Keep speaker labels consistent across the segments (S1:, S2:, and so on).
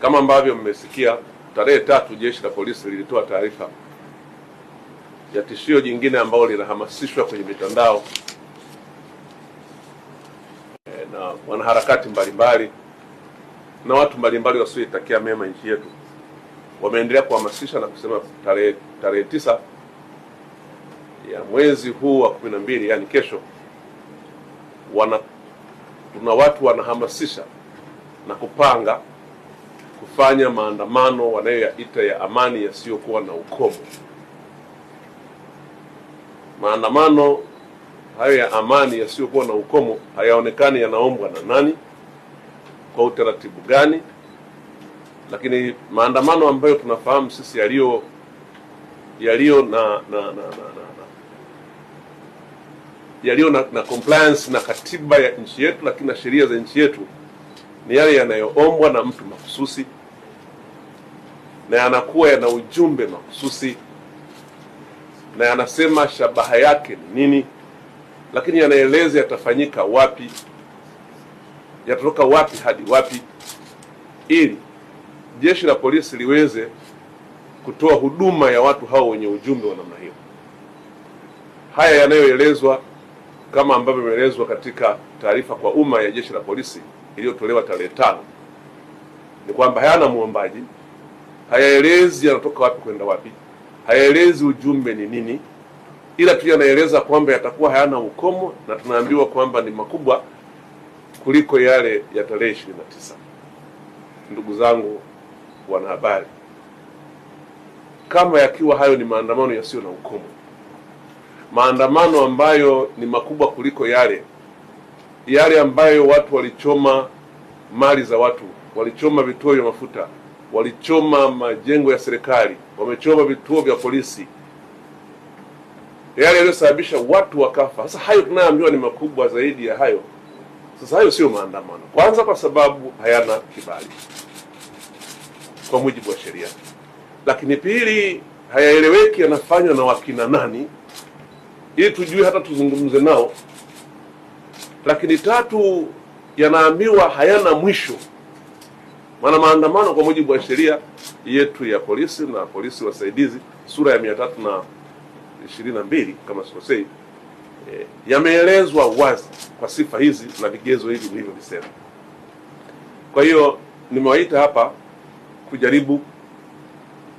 S1: Kama ambavyo mmesikia, tarehe 3 jeshi la polisi lilitoa taarifa ya tishio jingine ambalo linahamasishwa kwenye mitandao na wanaharakati mbalimbali na watu mbalimbali wasioitakia mema nchi yetu. Wameendelea kuhamasisha na kusema tarehe 9 ya mwezi huu wa 12, yani kesho, tuna watu wanahamasisha na kupanga kufanya maandamano wanayoyaita ya amani yasiyokuwa na ukomo. Maandamano hayo ya amani yasiyokuwa na ukomo hayaonekani yanaombwa na nani, kwa utaratibu gani, lakini maandamano ambayo tunafahamu sisi yaliyo na compliance na katiba ya nchi yetu, lakini na sheria za nchi yetu, ni yale yanayoombwa na mtu mahususi na yanakuwa yana ujumbe mahususi na yanasema shabaha yake ni nini, lakini yanaeleza yatafanyika wapi, yatatoka wapi hadi wapi, ili jeshi la polisi liweze kutoa huduma ya watu hao wenye ujumbe wa namna hiyo. Haya yanayoelezwa kama ambavyo imeelezwa katika taarifa kwa umma ya jeshi la polisi iliyotolewa tarehe 5 ni kwamba hayana muombaji, hayaelezi yanatoka wapi kwenda wapi, hayaelezi ujumbe ni nini, ila tu yanaeleza kwamba yatakuwa hayana ukomo, na tunaambiwa kwamba ni makubwa kuliko yale ya tarehe 29. Ndugu zangu wanahabari, kama yakiwa hayo ni maandamano yasiyo na ukomo, maandamano ambayo ni makubwa kuliko yale ambayo watu walichoma mali za watu, walichoma vituo vya mafuta, walichoma majengo ya serikali, wamechoma vituo vya polisi, yale yaliyosababisha watu wakafa. Sasa hayo tunayoambiwa ni makubwa zaidi ya hayo. Sasa hayo sio maandamano, kwanza kwa sababu hayana kibali kwa mujibu wa sheria, lakini pili, hayaeleweki yanafanywa na wakina nani ili tujue hata tuzungumze nao, lakini tatu, yanaambiwa hayana mwisho. Maana maandamano kwa mujibu wa sheria yetu ya polisi na polisi wasaidizi sura ya 322 kama sikosei, yameelezwa wazi kwa sifa hizi na vigezo hivi nilivyovisema. Kwa hiyo nimewaita hapa kujaribu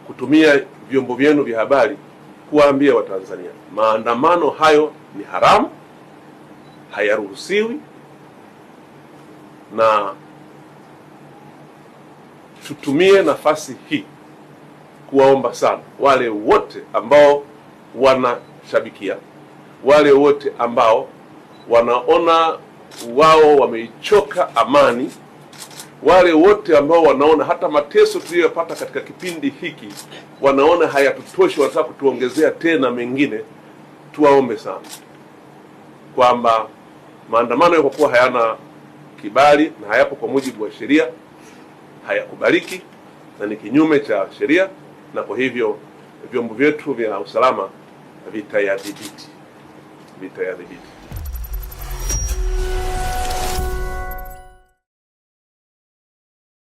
S1: kutumia vyombo vyenu vya habari kuwaambia Watanzania maandamano hayo ni haramu, hayaruhusiwi, na tutumie nafasi hii kuwaomba sana wale wote ambao wanashabikia, wale wote ambao wanaona wao wameichoka amani, wale wote ambao wanaona hata mateso tuliyopata katika kipindi hiki wanaona hayatutoshi, wanataka kutuongezea tena mengine, tuwaombe sana kwamba maandamano kwa kuwa hayana kibali na hayapo kwa mujibu wa sheria, hayakubaliki na ni kinyume cha sheria, na kwa hivyo vyombo vyetu vya usalama vitayadhibiti.